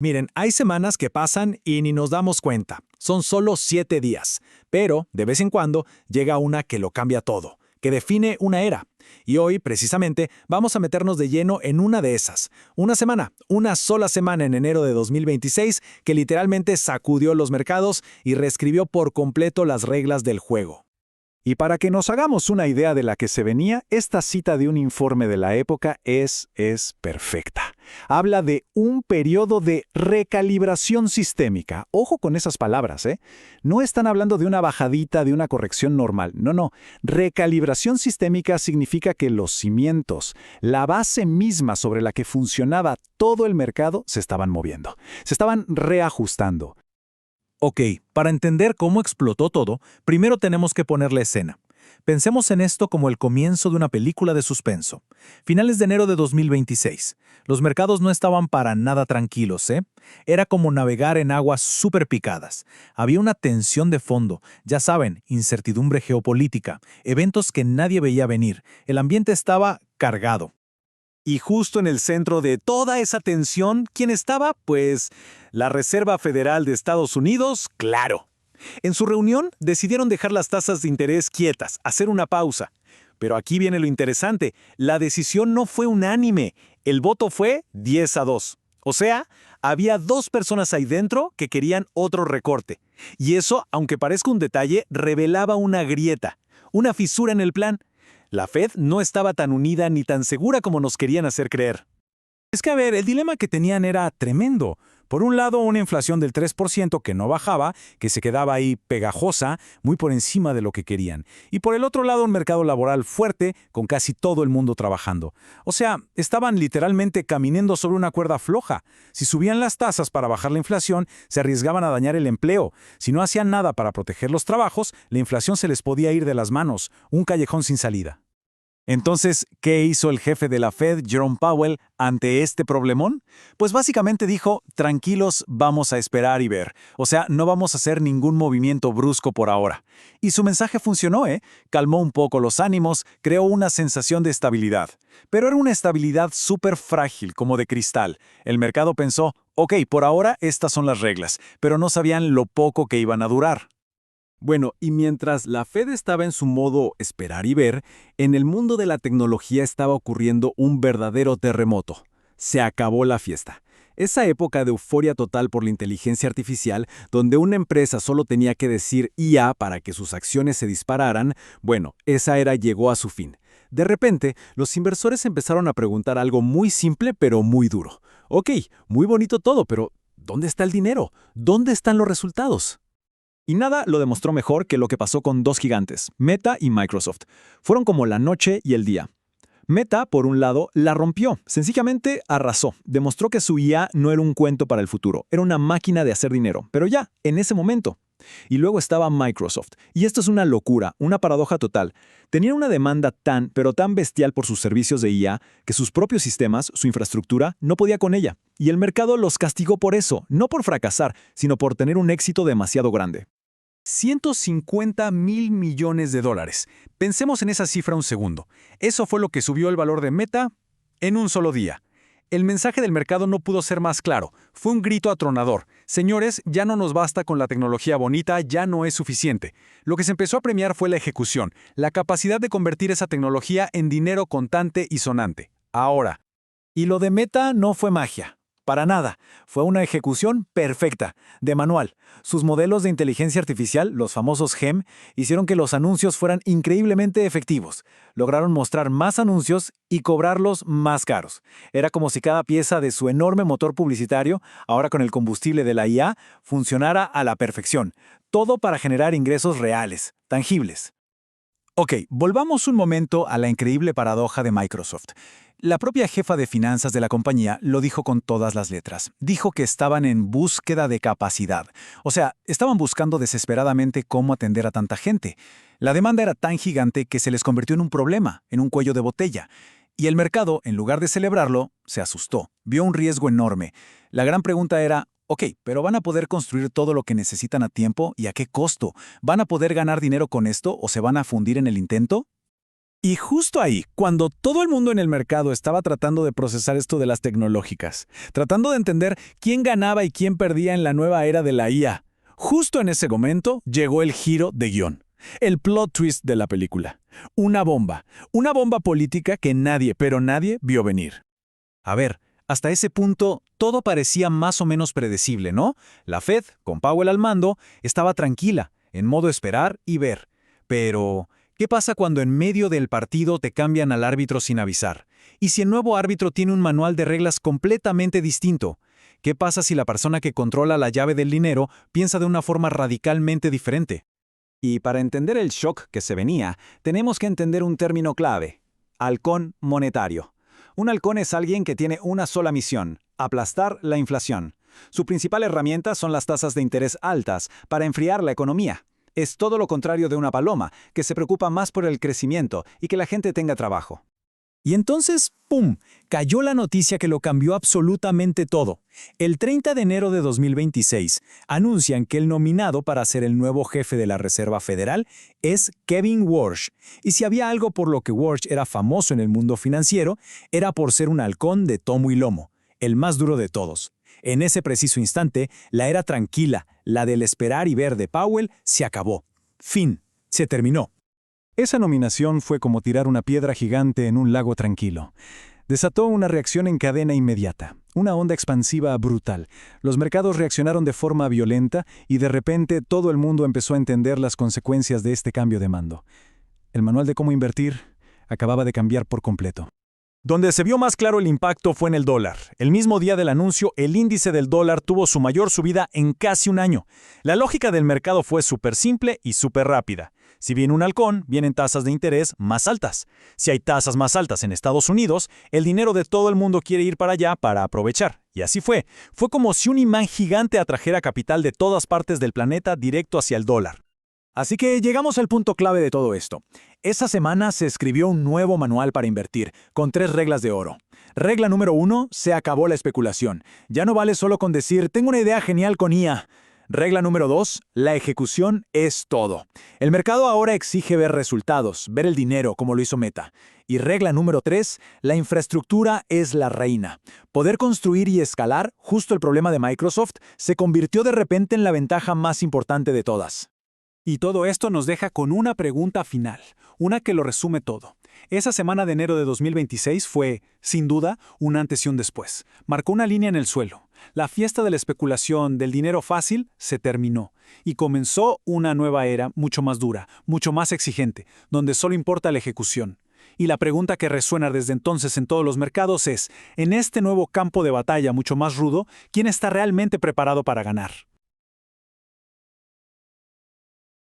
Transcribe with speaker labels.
Speaker 1: Miren, hay semanas que pasan y ni nos damos cuenta. Son solo 7 días. Pero, de vez en cuando, llega una que lo cambia todo, que define una era. Y hoy, precisamente, vamos a meternos de lleno en una de esas. Una sola semana en enero de 2026, que literalmente sacudió los mercados y reescribió por completo las reglas del juego.
Speaker 2: Y para que nos hagamos una idea de la que se venía, esta cita de un informe de la época es perfecta. Habla de un periodo de recalibración sistémica. Ojo con esas palabras, ¿eh? No están hablando de una bajadita, de una corrección normal. No. Recalibración sistémica significa que los cimientos, la base misma sobre la que funcionaba todo el mercado, se estaban moviendo. Se estaban reajustando.
Speaker 1: Ok, para entender cómo explotó todo, primero tenemos que poner la escena. Pensemos en esto como el comienzo de una película de suspenso. Finales de enero de 2026. Los mercados no estaban para nada tranquilos, ¿eh? Era como navegar en aguas súper picadas. Había una tensión de fondo, ya saben, incertidumbre geopolítica, eventos que nadie veía venir. El ambiente estaba cargado. Y justo en el centro de toda esa tensión, ¿quién estaba? Pues la Reserva Federal de Estados Unidos, claro. En su reunión decidieron dejar las tasas de interés quietas, hacer una pausa. Pero aquí viene lo interesante, la decisión no fue unánime, el voto fue 10-2. O sea, había 2 personas ahí dentro que querían otro recorte. Y eso, aunque parezca un detalle, revelaba una grieta, una fisura en el plan. La Fed no estaba tan unida ni tan segura como nos querían hacer creer. Es que, a ver, el dilema que tenían era tremendo. Por un lado, una inflación del 3% que no bajaba, que se quedaba ahí pegajosa, muy por encima de lo que querían. Y por el otro lado, un mercado laboral fuerte, con casi todo el mundo trabajando. O sea, estaban literalmente caminando sobre una cuerda floja. Si subían las tasas para bajar la inflación, se arriesgaban a dañar el empleo. Si no hacían nada para proteger los trabajos, la inflación se les podía ir de las manos, un callejón sin salida. Entonces, ¿qué hizo el jefe de la Fed, Jerome Powell, ante este problemón? Pues básicamente dijo, tranquilos, vamos a esperar y ver. O sea, no vamos a hacer ningún movimiento brusco por ahora. Y su mensaje funcionó, ¿eh? Calmó un poco los ánimos, creó una sensación de estabilidad. Pero era una estabilidad súper frágil, como de cristal. El mercado pensó, ok, por ahora estas son las reglas, pero no sabían lo poco que iban a durar. Bueno, y mientras la Fed estaba en su modo esperar y ver, en el mundo de la tecnología estaba ocurriendo un verdadero terremoto. Se acabó la fiesta. Esa época de euforia total por la inteligencia artificial, donde una empresa solo tenía que decir IA para que sus acciones se dispararan, bueno, esa era llegó a su fin. De repente, los inversores empezaron a preguntar algo muy simple pero muy duro. Ok, muy bonito todo, pero ¿dónde está el dinero? ¿Dónde están los resultados? Y nada lo demostró mejor que lo que pasó con 2 gigantes, Meta y Microsoft. Fueron como la noche y el día. Meta, por un lado, la rompió, sencillamente arrasó, demostró que su IA no era un cuento para el futuro, era una máquina de hacer dinero, pero ya, en ese momento. Y luego estaba Microsoft, y esto es una locura, una paradoja total. Tenían una demanda tan, pero tan bestial por sus servicios de IA, que sus propios sistemas, su infraestructura, no podía con ella. Y el mercado los castigó por eso, no por fracasar, sino por tener un éxito demasiado grande. 150.000 millones de dólares. Pensemos en esa cifra un segundo. Eso fue lo que subió el valor de Meta en un solo día. El mensaje del mercado no pudo ser más claro. Fue un grito atronador. Señores, ya no nos basta con la tecnología bonita, ya no es suficiente. Lo que se empezó a premiar fue la ejecución, la capacidad de convertir esa tecnología en dinero contante y sonante. Ahora. Y lo de Meta no fue magia. Para nada. Fue una ejecución perfecta, de manual. Sus modelos de inteligencia artificial, los famosos GEM, hicieron que los anuncios fueran increíblemente efectivos. Lograron mostrar más anuncios y cobrarlos más caros. Era como si cada pieza de su enorme motor publicitario, ahora con el combustible de la IA, funcionara a la perfección. Todo para generar ingresos reales, tangibles. Ok, volvamos un momento a la increíble paradoja de Microsoft. La propia jefa de finanzas de la compañía lo dijo con todas las letras. Dijo que estaban en búsqueda de capacidad. O sea, estaban buscando desesperadamente cómo atender a tanta gente. La demanda era tan gigante que se les convirtió en un problema, en un cuello de botella. Y el mercado, en lugar de celebrarlo, se asustó. Vio un riesgo enorme. La gran pregunta era, ok, pero ¿van a poder construir todo lo que necesitan a tiempo y a qué costo? ¿Van a poder ganar dinero con esto o se van a fundir en el intento?
Speaker 2: Y justo ahí, cuando todo el mundo en el mercado estaba tratando de procesar esto de las tecnológicas, tratando de entender quién ganaba y quién perdía en la nueva era de la IA, justo en ese momento llegó el giro de guión, el plot twist de la película. Una bomba política que nadie, pero nadie vio venir.
Speaker 1: A ver, hasta ese punto todo parecía más o menos predecible, ¿no? La Fed, con Powell al mando, estaba tranquila, en modo esperar y ver. Pero, ¿qué pasa cuando en medio del partido te cambian al árbitro sin avisar? ¿Y si el nuevo árbitro tiene un manual de reglas completamente distinto? ¿Qué pasa si la persona que controla la llave del dinero piensa de una forma radicalmente diferente?
Speaker 2: Y para entender el shock que se venía, tenemos que entender un término clave: halcón monetario. Un halcón es alguien que tiene una sola misión: aplastar la inflación. Su principal herramienta son las tasas de interés altas para enfriar la economía. Es todo lo contrario de una paloma, que se preocupa más por el crecimiento y que la gente tenga trabajo.
Speaker 1: Y entonces, ¡pum!, cayó la noticia que lo cambió absolutamente todo. El 30 de enero de 2026 anuncian que el nominado para ser el nuevo jefe de la Reserva Federal es Kevin Warsh. Y si había algo por lo que Warsh era famoso en el mundo financiero, era por ser un halcón de tomo y lomo, el más duro de todos. En ese preciso instante, la era tranquila, la del esperar y ver de Powell, se acabó. Fin. Se terminó.
Speaker 2: Esa nominación fue como tirar una piedra gigante en un lago tranquilo. Desató una reacción en cadena inmediata, una onda expansiva brutal. Los mercados reaccionaron de forma violenta y de repente todo el mundo empezó a entender las consecuencias de este cambio de mando. El manual de cómo invertir acababa de cambiar por completo.
Speaker 1: Donde se vio más claro el impacto fue en el dólar. El mismo día del anuncio, el índice del dólar tuvo su mayor subida en casi un año. La lógica del mercado fue súper simple y súper rápida. Si viene un halcón, vienen tasas de interés más altas. Si hay tasas más altas en Estados Unidos, el dinero de todo el mundo quiere ir para allá para aprovechar. Y así fue. Fue como si un imán gigante atrajera capital de todas partes del planeta directo hacia el dólar. Así que llegamos al punto clave de todo esto. Esa semana se escribió un nuevo manual para invertir, con 3 reglas de oro. Regla número 1, se acabó la especulación. Ya no vale solo con decir, tengo una idea genial con IA. Regla número 2, la ejecución es todo. El mercado ahora exige ver resultados, ver el dinero como lo hizo Meta. Y regla número 3, la infraestructura es la reina. Poder construir y escalar, justo el problema de Microsoft, se convirtió de repente en la ventaja más importante de todas. Y todo esto nos deja con una pregunta final, una que lo resume todo. Esa semana de enero de 2026 fue, sin duda, un antes y un después. Marcó una línea en el suelo. La fiesta de la especulación, del dinero fácil, se terminó. Y comenzó una nueva era mucho más dura, mucho más exigente, donde solo importa la ejecución. Y la pregunta que resuena desde entonces en todos los mercados es, en este nuevo campo de batalla mucho más rudo, ¿quién está realmente preparado para ganar?